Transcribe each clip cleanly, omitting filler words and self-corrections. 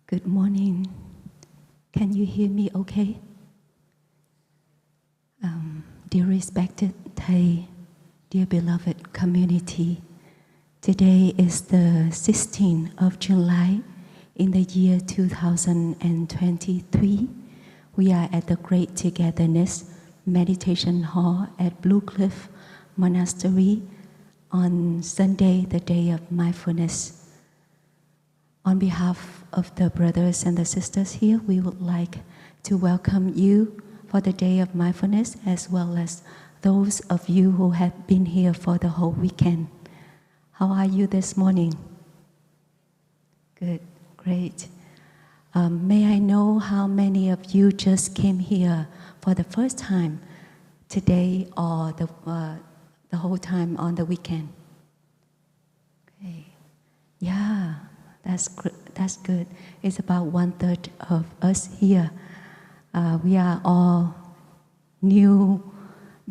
Good morning. Can you hear me okay? Dear respected Thầy, dear beloved community, today is the 16th of July in the year 2023. We are at the Great Togetherness Meditation Hall at Blue Cliff Monastery on Sunday, the day of mindfulness. On behalf of the brothers and the sisters here, we would like to welcome you for the day of mindfulness, as well as those of you who have been here for the whole weekend. How are you this morning? Good, great. May I know how many of you just came here for the first time today or the whole time on the weekend? Okay. Yeah. That's good. It's about 1/3 of us here. We are all new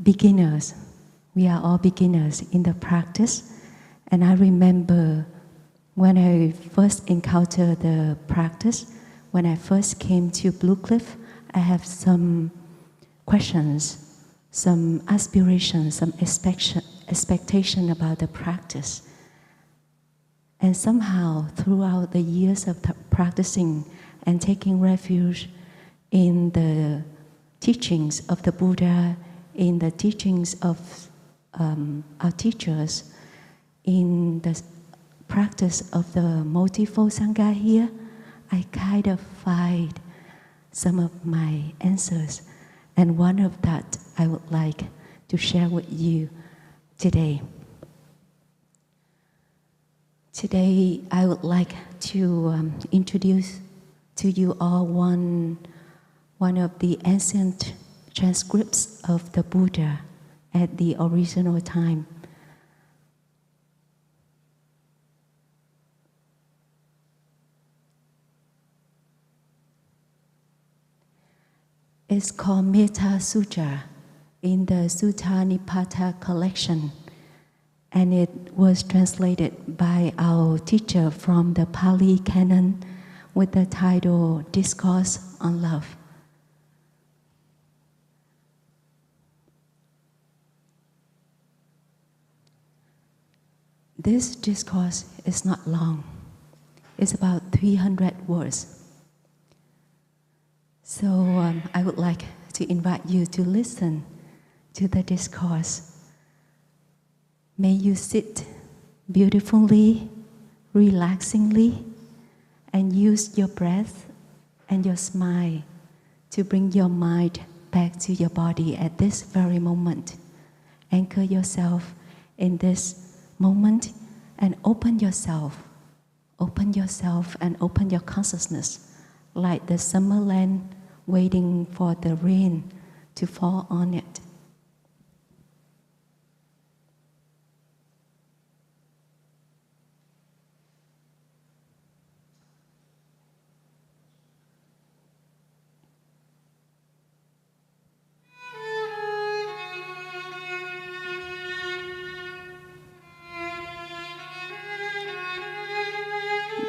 beginners. We are all beginners in the practice. And I remember when I first encountered the practice, when I first came to Blue Cliff, I have some questions, some aspirations, some expectation about the practice. And somehow, throughout the years of practicing and taking refuge in the teachings of the Buddha, in the teachings of our teachers, in the practice of the multifold Sangha here, I kind of find some of my answers. And one of that I would like to share with you today. Today, I would like to introduce to you all one of the ancient transcripts of the Buddha at the original time. It's called Metta Sutra in the Sutta Nipata collection. And it was translated by our teacher from the Pali Canon with the title Discourse on Love. This discourse is not long. It's about 300 words. So I would like to invite you to listen to the discourse. May you sit beautifully, relaxingly, and use your breath and your smile to bring your mind back to your body at this very moment. Anchor yourself in this moment and open yourself and open your consciousness like the summer land waiting for the rain to fall on it.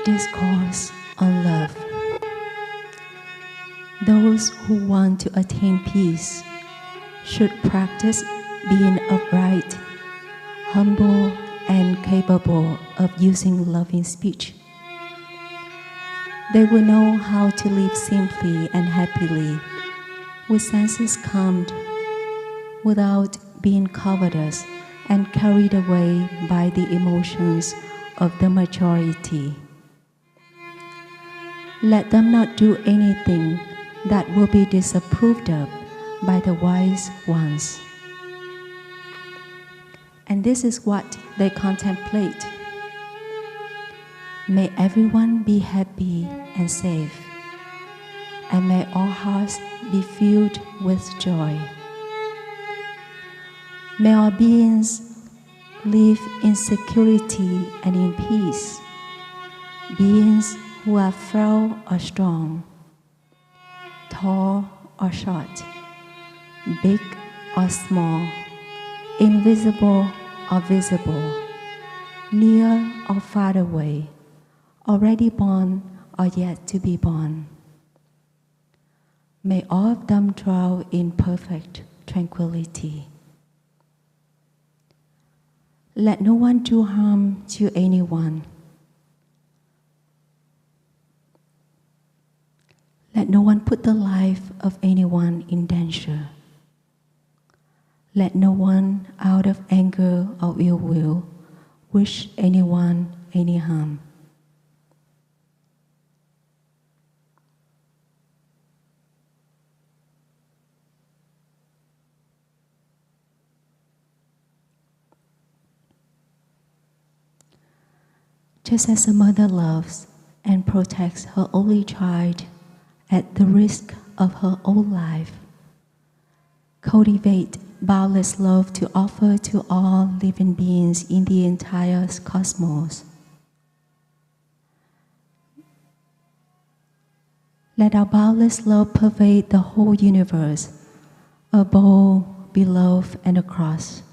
Discourse on love. Those who want to attain peace should practice being upright, humble, and capable of using loving speech. They will know how to live simply and happily, with senses calmed, without being covetous and carried away by the emotions of the majority. Let them not do anything that will be disapproved of by the wise ones. And this is what they contemplate. May everyone be happy and safe, and may all hearts be filled with joy. May all beings live in security and in peace, beings who are frail or strong, tall or short, big or small, invisible or visible, near or far away, already born are yet to be born. May all of them dwell in perfect tranquility. Let no one do harm to anyone. Let no one put the life of anyone in danger. Let no one, out of anger or ill will, wish anyone any harm. Just as a mother loves and protects her only child at the risk of her own life, cultivate boundless love to offer to all living beings in the entire cosmos. Let our boundless love pervade the whole universe, above, below, and across.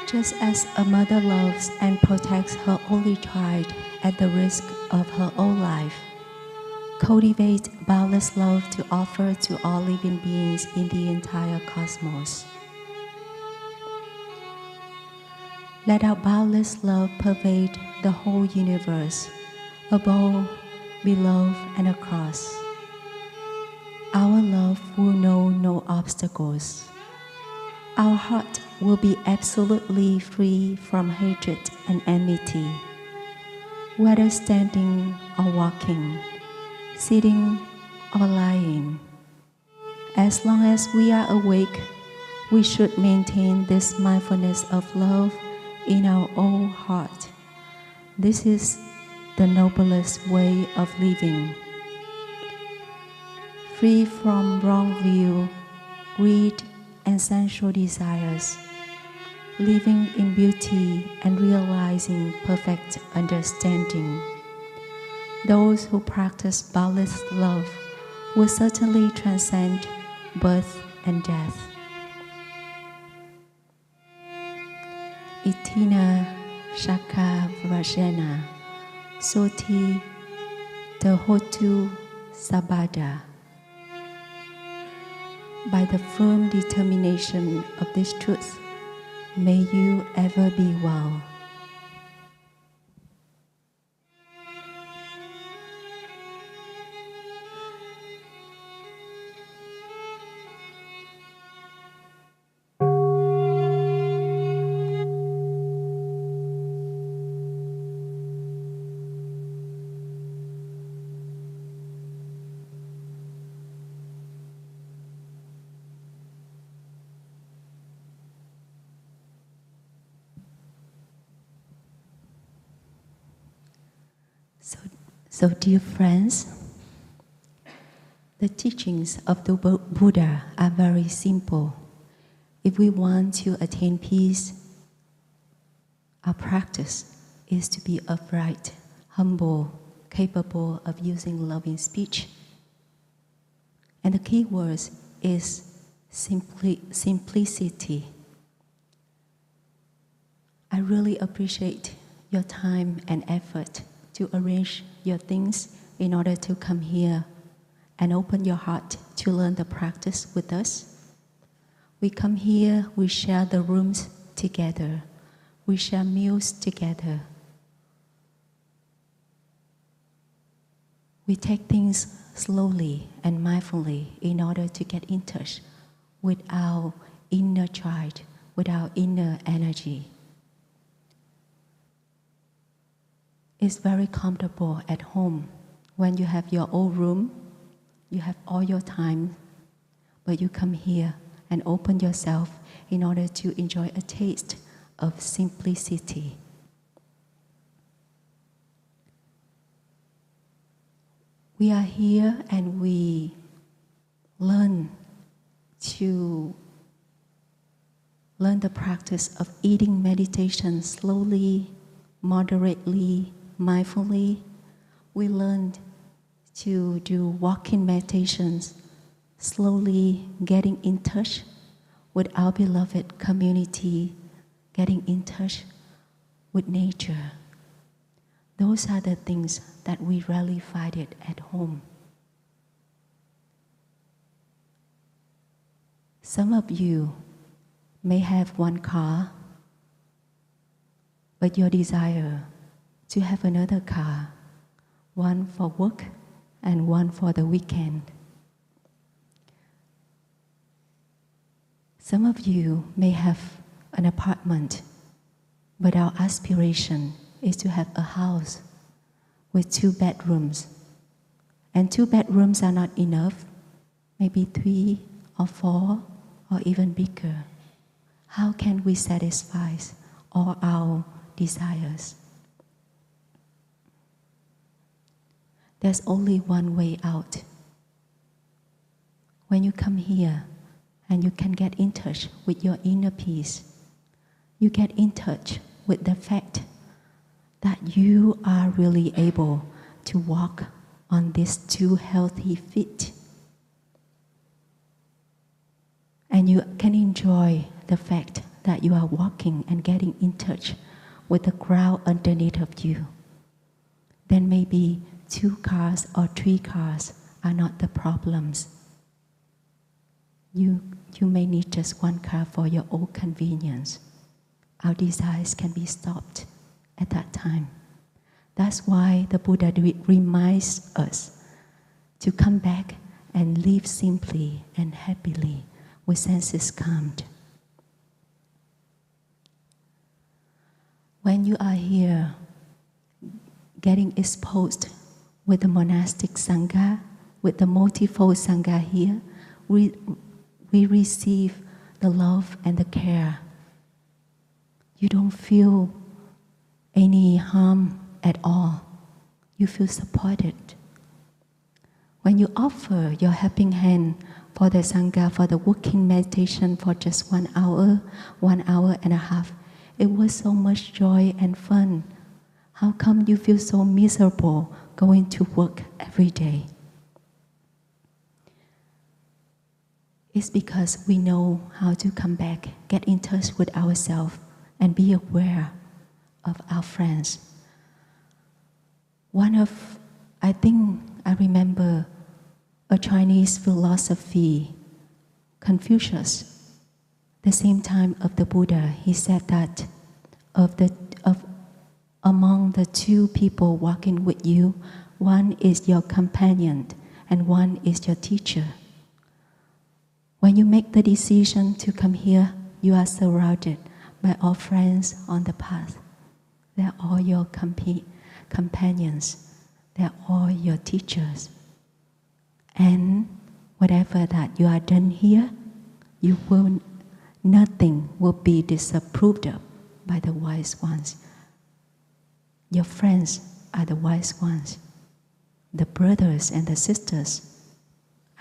Just as a mother loves and protects her only child at the risk of her own life, cultivate boundless love to offer to all living beings in the entire cosmos. Let our boundless love pervade the whole universe, above, below, and across. Our love will know no obstacles. Our heart will be absolutely free from hatred and enmity, whether standing or walking, sitting or lying. As long as we are awake, we should maintain this mindfulness of love in our own heart. This is the noblest way of living. Free from wrong view, greed, and sensual desires, living in beauty and realizing perfect understanding. Those who practice boundless love will certainly transcend birth and death. Itina Shaka Vajana Soti Tehotu Sabada. By the firm determination of this truth, may you ever be well. So dear friends, the teachings of the Buddha are very simple. If we want to attain peace, our practice is to be upright, humble, capable of using loving speech. And the key word is simplicity. I really appreciate your time and effort to arrange your things in order to come here and open your heart to learn the practice with us. We come here, we share the rooms together, we share meals together. We take things slowly and mindfully in order to get in touch with our inner child, with our inner energy. It's very comfortable at home when you have your own room, you have all your time, but you come here and open yourself in order to enjoy a taste of simplicity. We are here and we learn the practice of eating meditation slowly, moderately, mindfully. We learn to do walking meditations, slowly getting in touch with our beloved community, getting in touch with nature. Those are the things that we rarely find it at home. Some of you may have one car, but your desire to have another car, one for work and one for the weekend. Some of you may have an apartment, but our aspiration is to have a house with 2 bedrooms. And 2 bedrooms are not enough, maybe 3 or 4 or even bigger. How can we satisfy all our desires? There's only one way out. When you come here and you can get in touch with your inner peace, you get in touch with the fact that you are really able to walk on these 2 healthy feet. And you can enjoy the fact that you are walking and getting in touch with the ground underneath of you. Then maybe 2 cars or 3 cars are not the problems. You may need just 1 car for your own convenience. Our desires can be stopped at that time. That's why the Buddha reminds us to come back and live simply and happily with senses calmed. When you are here getting exposed with the monastic Sangha, with the multifold Sangha here, we receive the love and the care. You don't feel any harm at all. You feel supported. When you offer your helping hand for the Sangha, for the walking meditation for just 1 hour, 1 hour and a half, it was so much joy and fun. How come you feel so miserable going to work every day? It's because we know how to come back, get in touch with ourselves, and be aware of our friends. I remember a Chinese philosophy, Confucius, the same time of the Buddha, he said that among the 2 people walking with you, one is your companion and one is your teacher. When you make the decision to come here, you are surrounded by all friends on the path. They're all your companions. They're all your teachers. And whatever that you are done here, nothing will be disapproved of by the wise ones. Your friends are the wise ones. The brothers and the sisters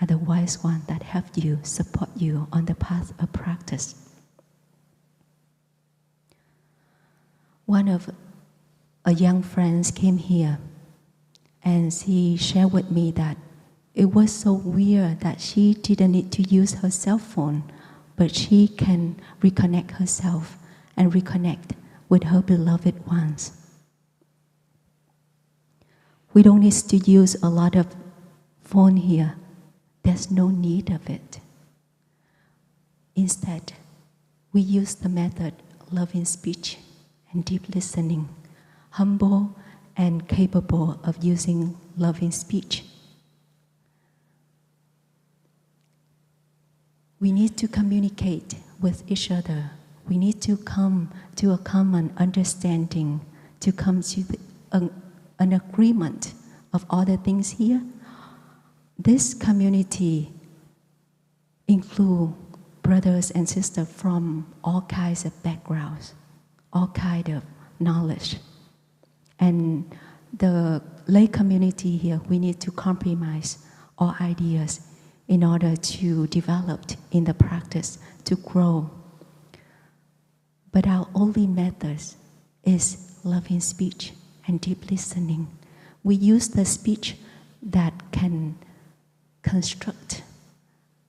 are the wise ones that help you, support you on the path of practice. One of a young friends came here and she shared with me that it was so weird that she didn't need to use her cell phone, but she can reconnect herself and reconnect with her beloved ones. We don't need to use a lot of phone here. There's no need of it. Instead, we use the method loving speech and deep listening, humble and capable of using loving speech. we need to communicate with each other. We need to come to a common understanding, to come to an agreement of all the things here. This community includes brothers and sisters from all kinds of backgrounds, all kinds of knowledge. And the lay community here, we need to compromise all ideas in order to develop in the practice, to grow. But our only method is loving speech and deep listening. We use the speech that can construct,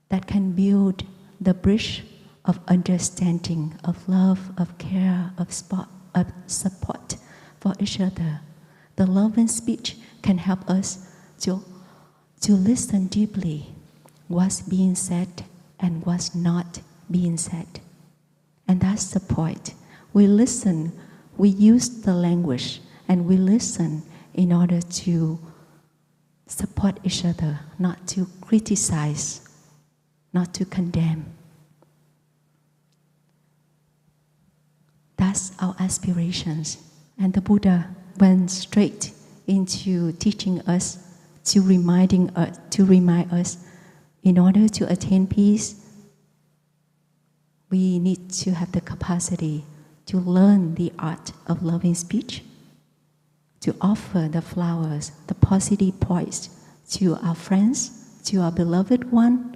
that can build the bridge of understanding, of love, of care, of support for each other. The loving speech can help us to listen deeply what's being said and what's not being said. And that's the point. We listen, we use the language, and we listen in order to support each other, not to criticize, not to condemn. That's our aspirations. And the Buddha went straight into teaching us, to remind us, in order to attain peace, we need to have the capacity to learn the art of loving speech, to offer the flowers, the positive points to our friends, to our beloved one,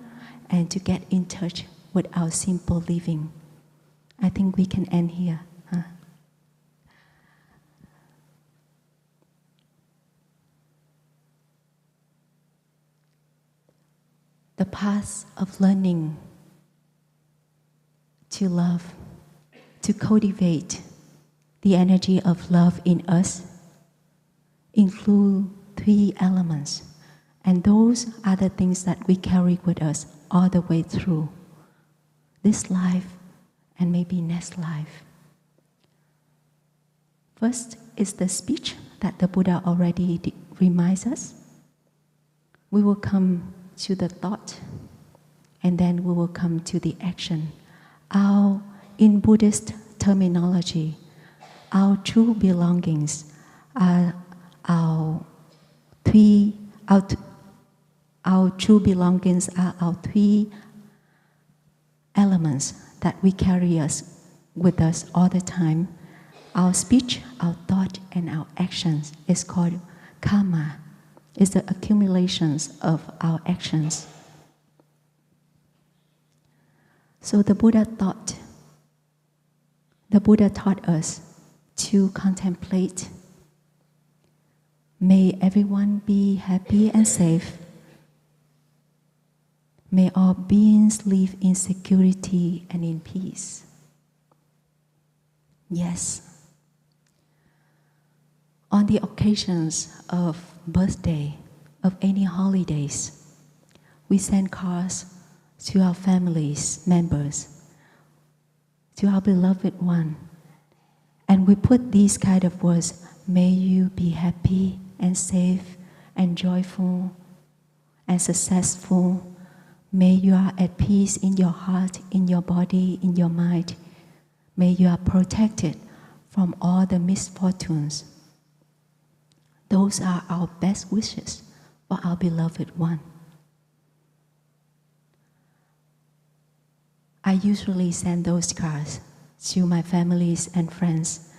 and to get in touch with our simple living. I think we can end here. The path of learning to love, to cultivate the energy of love in us, include 3 elements. And those are the things that we carry with us all the way through this life and maybe next life. First is the speech that the Buddha already reminds us. We will come to the thought, and then we will come to the action. In Buddhist terminology, our true belongings are our true belongings are our 3 elements that we carry with us all the time. Our speech, our thought, and our actions is called karma. It's the accumulations of our actions. So the Buddha taught us to contemplate. May everyone be happy and safe. May all beings live in security and in peace. Yes. On the occasions of birthday, of any holidays, we send cards to our families, members, to our beloved one, and we put these kind of words: may you be happy and safe and joyful and successful. May you are at peace in your heart, in your body, in your mind. May you are protected from all the misfortunes. Those are our best wishes for our beloved one. I usually send those cards to my families and friends.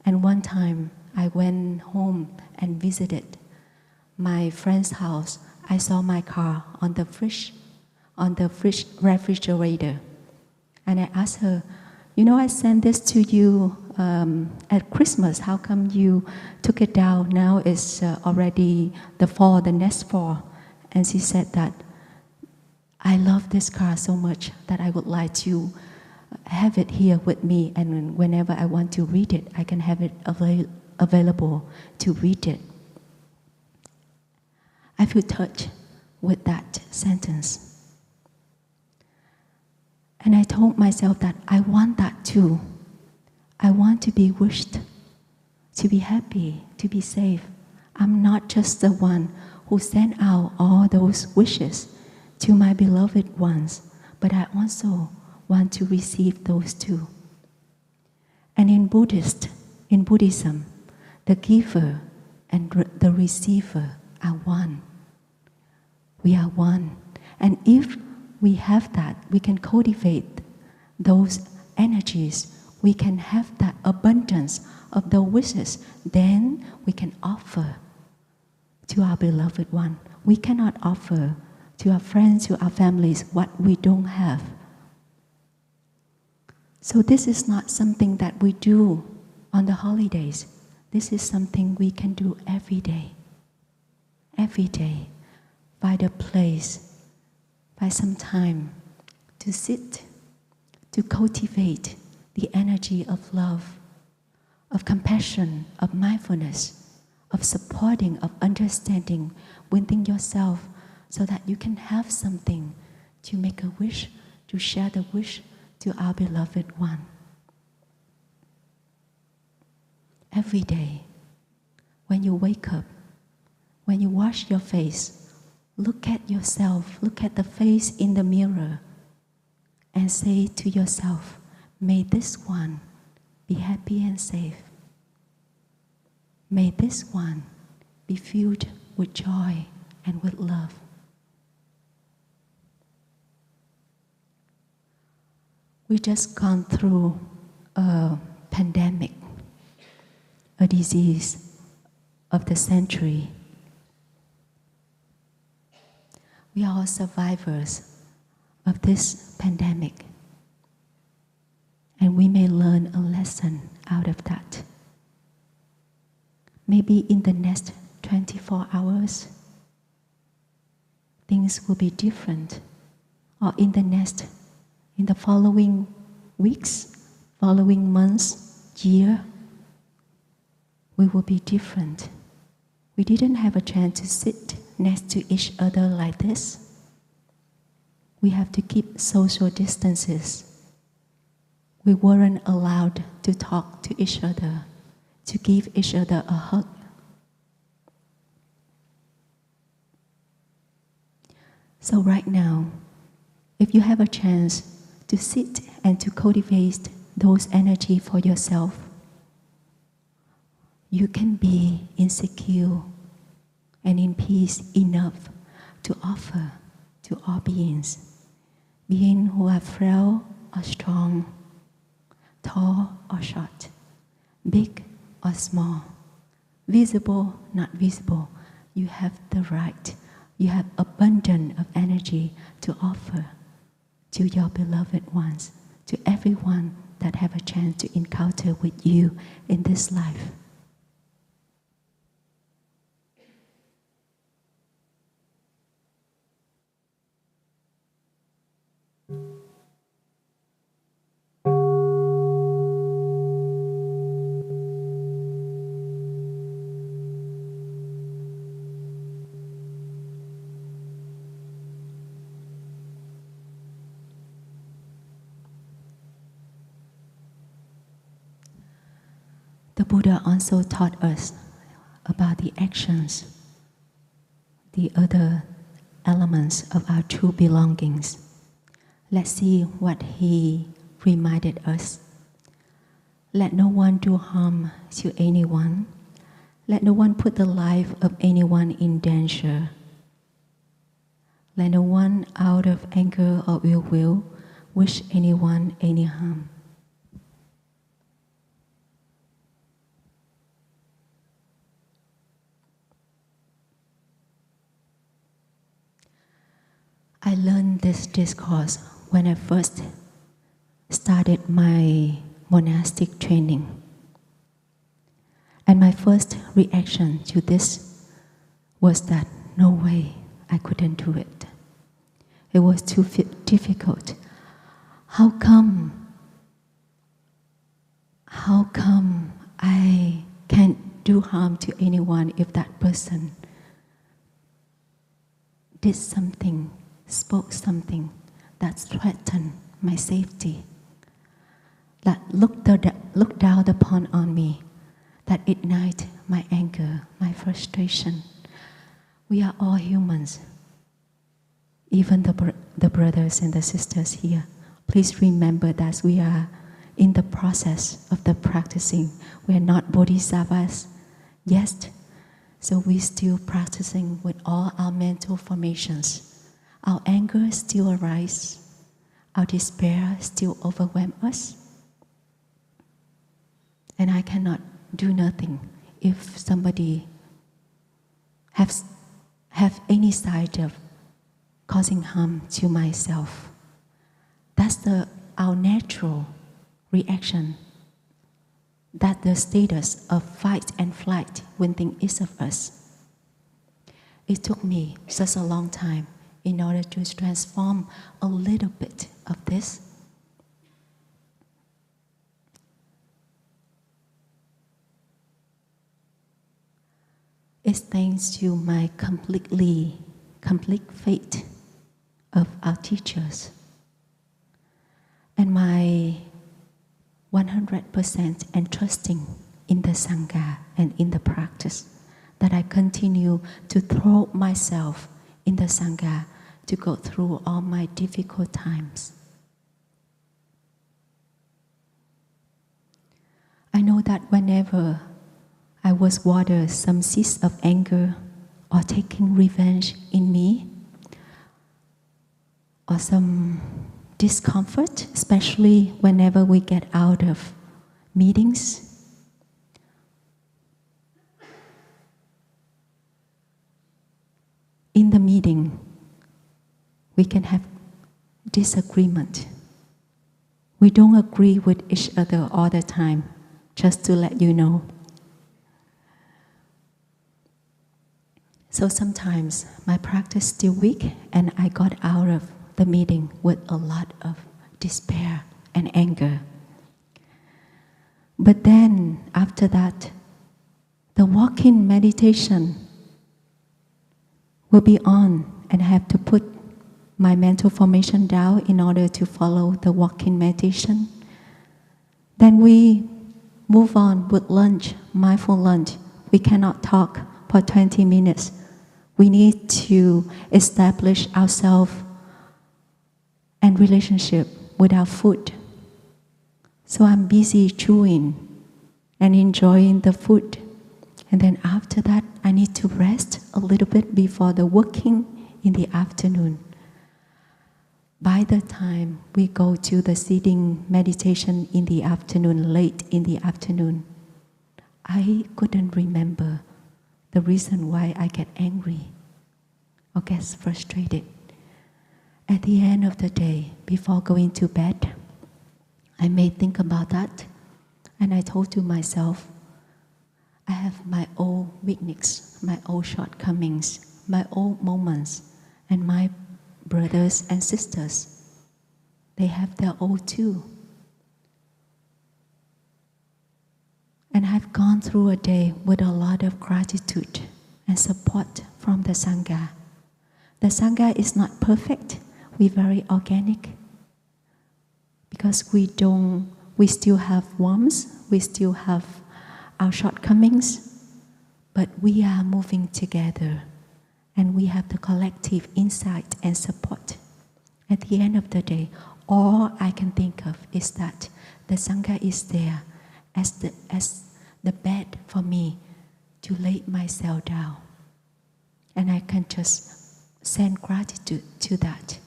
And one time I went home and visited my friend's house. I saw my card on the refrigerator. And I asked her, I sent this to you at Christmas. How come you took it down? Now it's already the fall, the next fall. And she said that, I love this card so much that I would like to have it here with me, and whenever I want to read it, I can have it available to read it. I feel touched with that sentence. And I told myself that I want that too. I want to be wished, to be happy, to be safe. I'm not just the one who sent out all those wishes to my beloved ones, but I also want to receive those too. And in Buddhism, the giver and the receiver are one. We are one. And if we have that, we can cultivate those energies. We can have that abundance of the wishes. Then we can offer to our beloved one. We cannot offer to our friends, to our families, what we don't have. So this is not something that we do on the holidays. This is something we can do every day. Every day. Find a place, find some time to sit, to cultivate the energy of love, of compassion, of mindfulness, of supporting, of understanding within yourself, so that you can have something to make a wish, to share the wish to our beloved one. Every day, when you wake up, when you wash your face, look at yourself, look at the face in the mirror, and say to yourself, may this one be happy and safe. May this one be filled with joy and with love. We just gone through a pandemic, a disease of the century. We are all survivors of this pandemic, and we may learn a lesson out of that. Maybe in the next 24 hours, things will be different, or in the following weeks, following months, year, we will be different. We didn't have a chance to sit next to each other like this. We have to keep social distances. We weren't allowed to talk to each other, to give each other a hug. So right now, if you have a chance to sit and to cultivate those energy for yourself, you can be insecure and in peace enough to offer to all beings who are frail or strong, tall or short, big or small, visible, not visible. You have the right, you have abundance of energy to offer to your beloved ones, to everyone that have a chance to encounter with you in this life. The Buddha also taught us about the actions, the other elements of our true belongings. Let's see what he reminded us. Let no one do harm to anyone. Let no one put the life of anyone in danger. Let no one out of anger or ill will wish anyone any harm. I learned this discourse when I first started my monastic training. And my first reaction to this was that no way, I couldn't do it. It was too difficult. How come I can't do harm to anyone if that person did something, spoke something that threatened my safety, that looked down upon on me, that ignite my anger, my frustration. We are all humans. Even the the brothers and the sisters here, please remember that we are in the process of the practicing. We are not bodhisattvas yet, so we're still practicing with all our mental formations. Our anger still arises. Our despair still overwhelms us. And I cannot do nothing if somebody have any side of causing harm to myself. That's our natural reaction. That's the status of fight and flight when things is of us. It took me such a long time in order to transform a little bit of this. It's thanks to my complete faith of our teachers and my 100% and trusting in the Sangha and in the practice that I continue to throw myself in the Sangha to go through all my difficult times. I know that whenever I was water some seeds of anger or taking revenge in me, or some discomfort, especially whenever we get out of meetings. In the meeting, we can have disagreement. We don't agree with each other all the time, just to let you know. So sometimes my practice is still weak and I got out of the meeting with a lot of despair and anger. But then after that, the walking meditation will be on and I have to put my mental formation down in order to follow the walking meditation. Then we move on with lunch, mindful lunch. We cannot talk for 20 minutes. We need to establish ourselves and relationship with our food. So I'm busy chewing and enjoying the food. And then after that, I need to rest a little bit before the working in the afternoon. By the time we go to the sitting meditation in the afternoon, late in the afternoon, I couldn't remember the reason why I get angry or get frustrated. At the end of the day, before going to bed, I may think about that, and I told to myself, I have my own weakness, my own shortcomings, my own moments, and my brothers and sisters, they have their own too. And I've gone through a day with a lot of gratitude and support from the Sangha. The Sangha is not perfect. We're very organic because we still have warmth, we still have our shortcomings, but we are moving together and we have the collective insight and support. At the end of the day, all I can think of is that the Sangha is there as the bed for me to lay myself down. And I can just send gratitude to that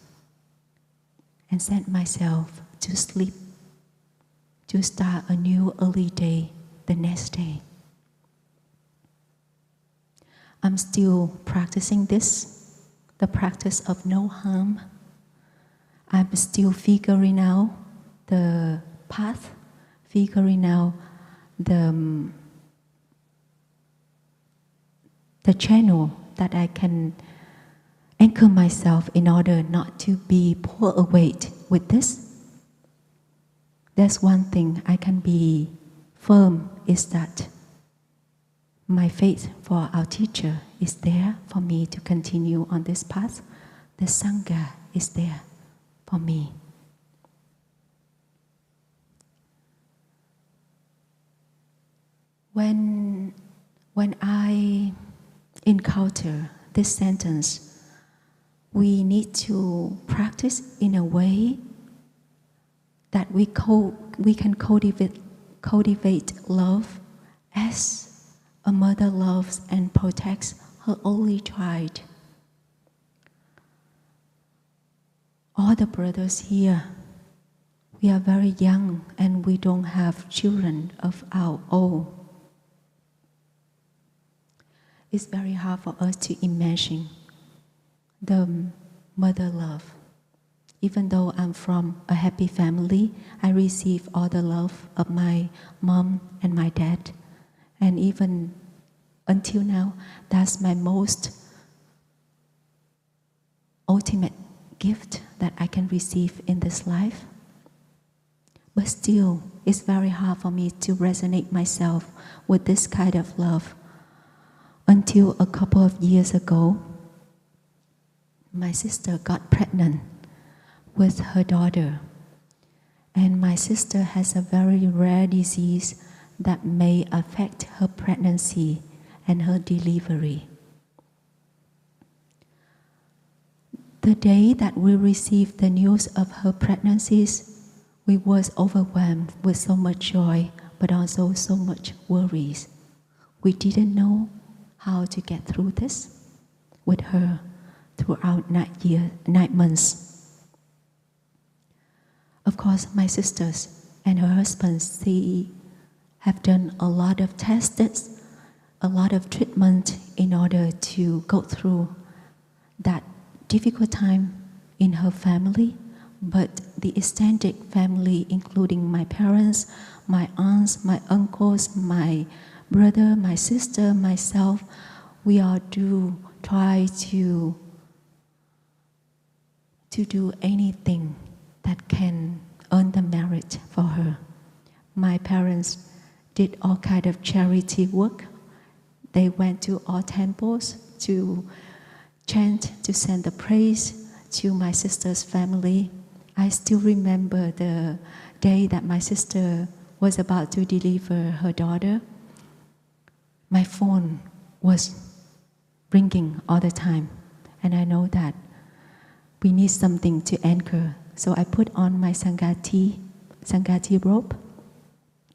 and send myself to sleep, to start a new early day the next day. I'm still practicing this, the practice of no harm. I'm still figuring out the path, figuring out the channel that I can anchor myself in order not to be pulled away with this. There's one thing I can be firm is that my faith for our teacher is there for me to continue on this path. The Sangha is there for me. When I encounter this sentence, we need to practice in a way that we can cultivate love as a mother loves and protects her only child. All the brothers here, we are very young and we don't have children of our own. It's very hard for us to imagine the mother love. Even though I'm from a happy family, I receive all the love of my mom and my dad. And even until now, that's my most ultimate gift that I can receive in this life. But still, it's very hard for me to resonate myself with this kind of love. Until a couple of years ago, my sister got pregnant with her daughter. And my sister has a very rare disease that may affect her pregnancy and her delivery. The day that we received the news of her pregnancies, we was overwhelmed with so much joy, but also so much worries. We didn't know how to get through this with her throughout 9 months. Of course, my sisters and her husband, they have done a lot of tests, a lot of treatment in order to go through that difficult time in her family. But the extended family, including my parents, my aunts, my uncles, my brother, my sister, myself, we all do try to do anything that can earn the merit for her. My parents did all kind of charity work. They went to all temples to chant, to send the praise to my sister's family. I still remember the day that my sister was about to deliver her daughter. My phone was ringing all the time, and I know that we need something to anchor. So I put on my Sangati robe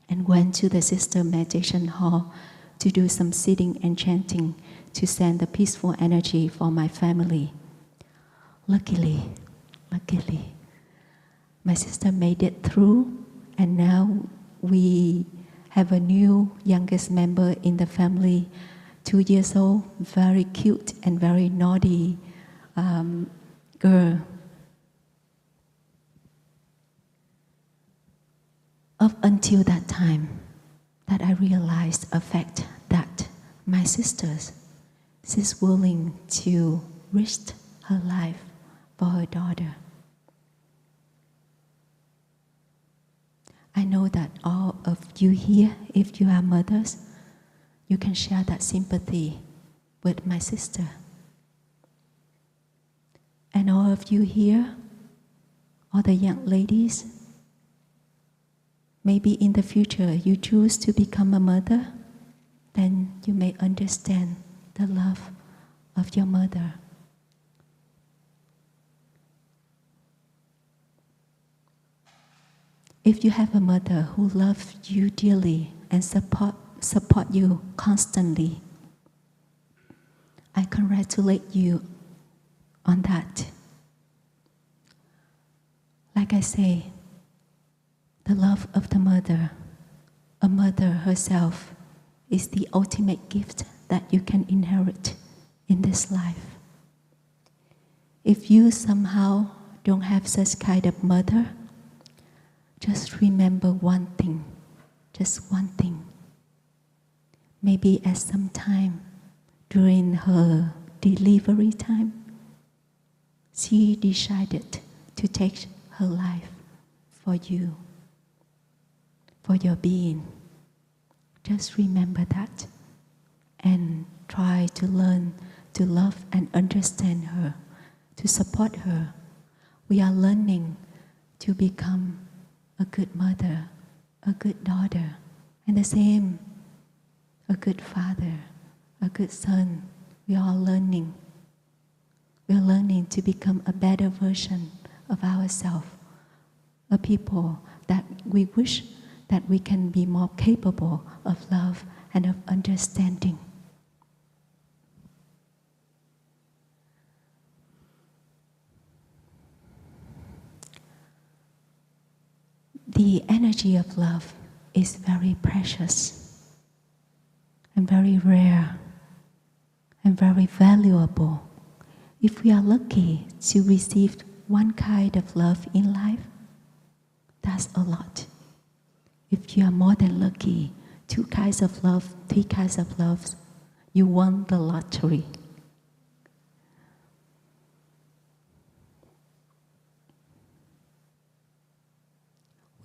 and went to the sister meditation hall to do some sitting and chanting to send the peaceful energy for my family. Luckily, my sister made it through, and now we have a new youngest member in the family, 2 years old, very cute and very naughty girl. Up until that time, that I realized a fact that my sister is willing to risk her life for her daughter. I know that all of you here, if you are mothers, you can share that sympathy with my sister. And all of you here, all the young ladies, maybe in the future you choose to become a mother, then you may understand the love of your mother. If you have a mother who loves you dearly and support you constantly, I congratulate you on that. Like I say, the love of the mother, a mother herself, is the ultimate gift that you can inherit in this life. If you somehow don't have such kind of mother, just remember one thing, just one thing. Maybe at some time during her delivery time, she decided to take her life for you, for your being. Just remember that and try to learn to love and understand her, to support her. We are learning to become a good mother, a good daughter, and the same, a good father, a good son. We are all learning. We're learning to become a better version of ourselves, a people that we wish that we can be more capable of love and of understanding. The energy of love is very precious and very rare and very valuable. If we are lucky to receive one kind of love in life, that's a lot. If you are more than lucky, 2 kinds of love, 3 kinds of love, you won the lottery.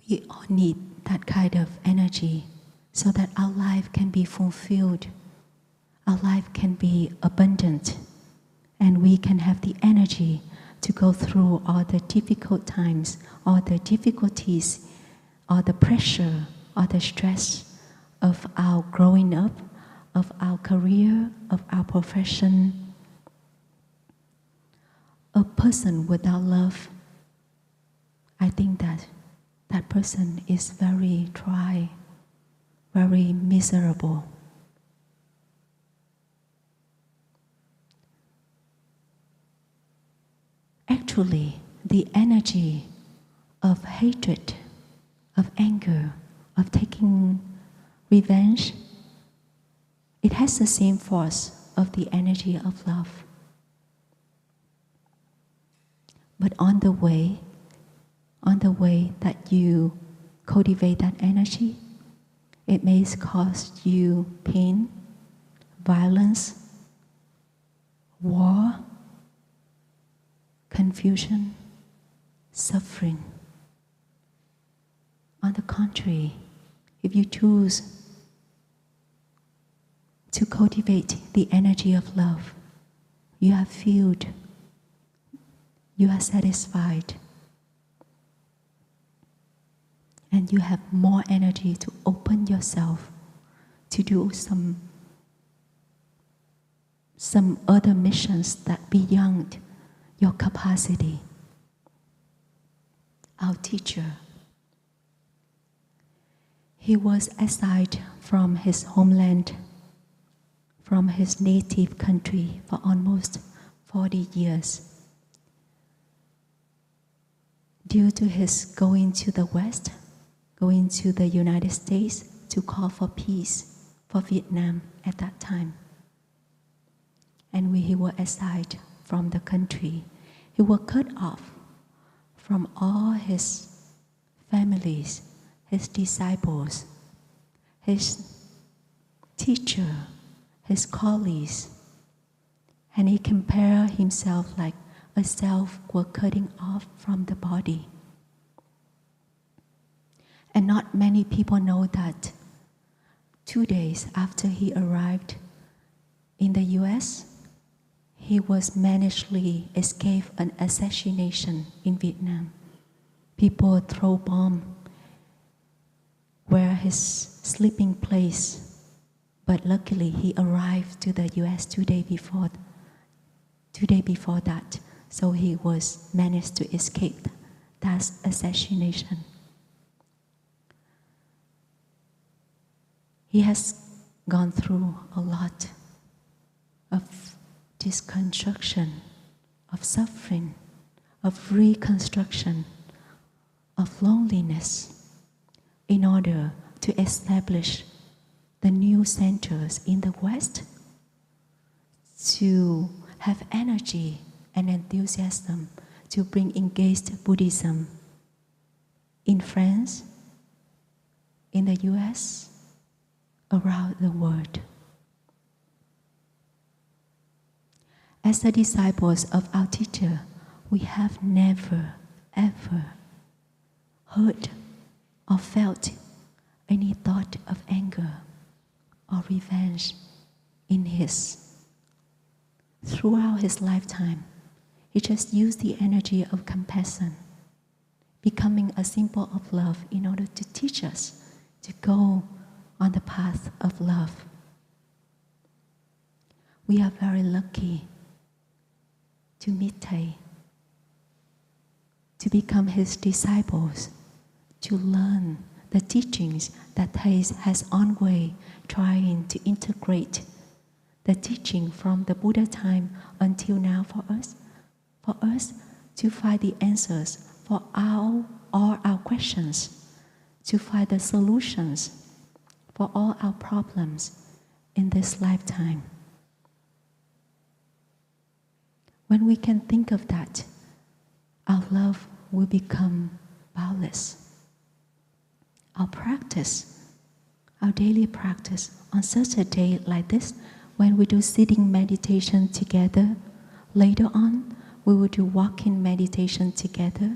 We all need that kind of energy so that our life can be fulfilled, our life can be abundant, and we can have the energy to go through all the difficult times, all the difficulties, all the pressure, all the stress of our growing up, of our career, of our profession. A person without love, I think that person is very dry, very miserable. Actually, the energy of hatred, of anger, of taking revenge, it has the same force of the energy of love. But on the way that you cultivate that energy, it may cause you pain, violence, war, confusion, suffering. On the contrary, if you choose to cultivate the energy of love, you are filled, you are satisfied, and you have more energy to open yourself to do some other missions that beyond your capacity. Our teacher, he was exiled from his homeland, from his native country for almost 40 years. Due to his going to the West, going to the United States to call for peace for Vietnam at that time. And when he was exiled from the country, he was cut off from all his families, his disciples, his teacher, his colleagues. And he compared himself like a self was cutting off from the body. And not many people know that 2 days after he arrived in the US, he was managedly escaped an assassination in Vietnam. People throw bombs where his sleeping place, but luckily he arrived to the US 2 days before that, so he was managed to escape that assassination. He has gone through a lot of deconstruction, of suffering, of reconstruction, of loneliness in order to establish the new centers in the West, to have energy and enthusiasm to bring engaged Buddhism in France, in the US, around the world. As the disciples of our teacher, we have never, ever heard or felt any thought of anger or revenge in throughout his lifetime. He just used the energy of compassion, becoming a symbol of love in order to teach us to go on the path of love. We are very lucky to meet Thầy, to become His disciples, to learn the teachings that Thầy has always trying to integrate the teaching from the Buddha time until now for us to find the answers for all our questions, to find the solutions for all our problems in this lifetime. When we can think of that, our love will become boundless. Our practice, our daily practice on such a day like this, when we do sitting meditation together, later on we will do walking meditation together.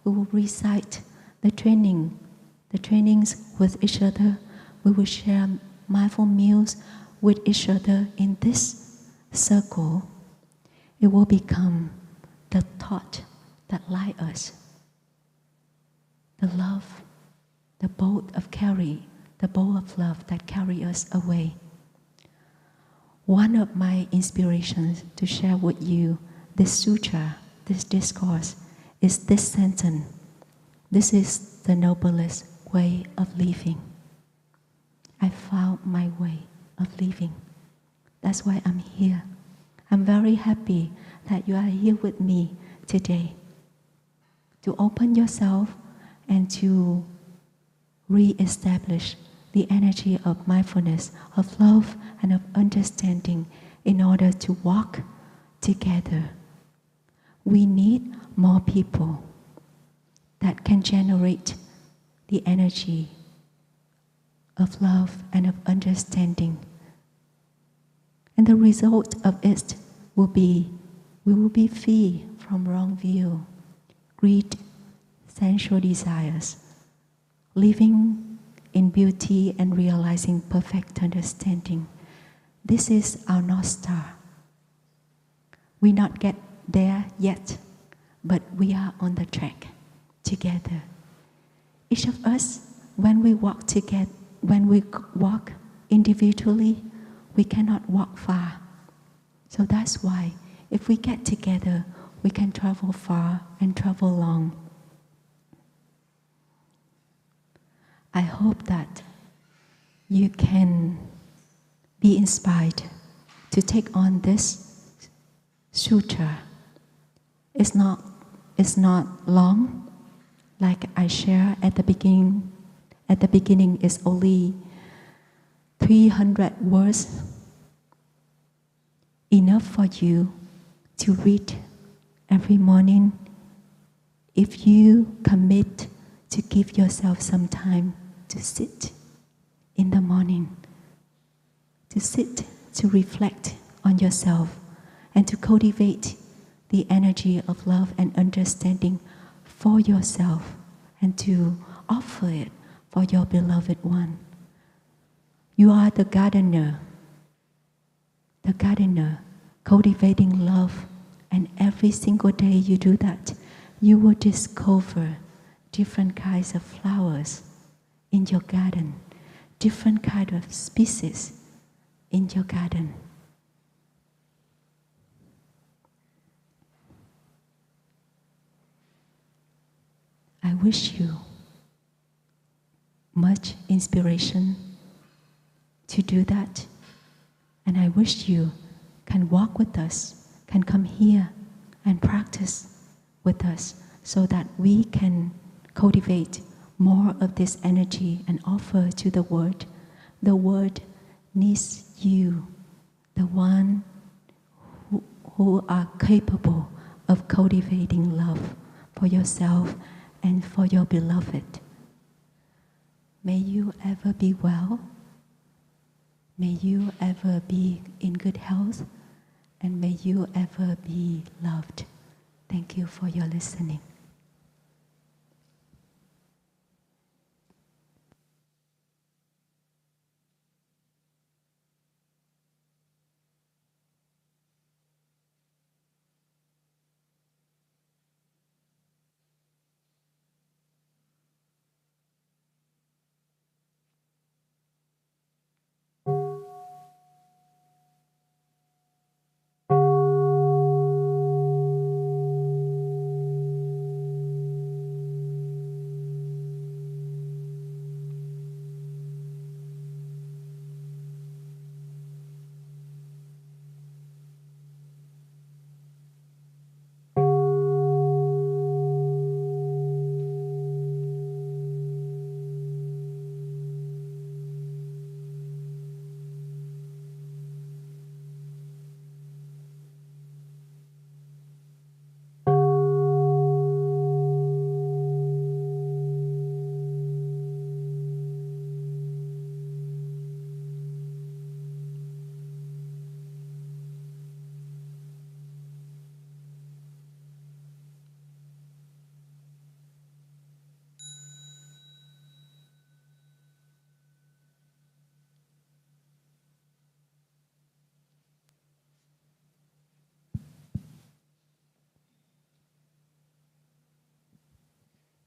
We will recite the trainings with each other. We will share mindful meals with each other in this circle. It will become the thought that light us, the love, the boat of love that carry us away. One of my inspirations to share with you this sutra, this discourse, is this sentence. This is the noblest way of living. I found my way of living. That's why I'm here. I'm very happy that you are here with me today to open yourself and to re-establish the energy of mindfulness, of love, and of understanding in order to walk together. We need more people that can generate the energy of love and of understanding. And the result of it will be, we will be free from wrong view, greed, sensual desires, living in beauty and realizing perfect understanding. This is our North Star. We not get there yet, but we are on the track together. Each of us, when we walk together, when we walk individually, we cannot walk far. So that's why if we get together, we can travel far and travel long. I hope that you can be inspired to take on this sutra. It's not long, like I share at the beginning. At the beginning, it's only 300 words, enough for you to read every morning if you commit to give yourself some time to sit in the morning, to sit, to reflect on yourself, and to cultivate the energy of love and understanding for yourself, and to offer it for your beloved one. You are the gardener cultivating love, and every single day you do that, you will discover different kinds of flowers in your garden, different kind of species in your garden. I wish you much inspiration to do that, and I wish you can walk with us, can come here and practice with us so that we can cultivate more of this energy and offer to the world. The world needs you, the one who are capable of cultivating love for yourself and for your beloved. May you ever be well. May you ever be in good health, and may you ever be loved. Thank you for your listening.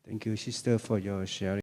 Thank you, sister, for your sharing.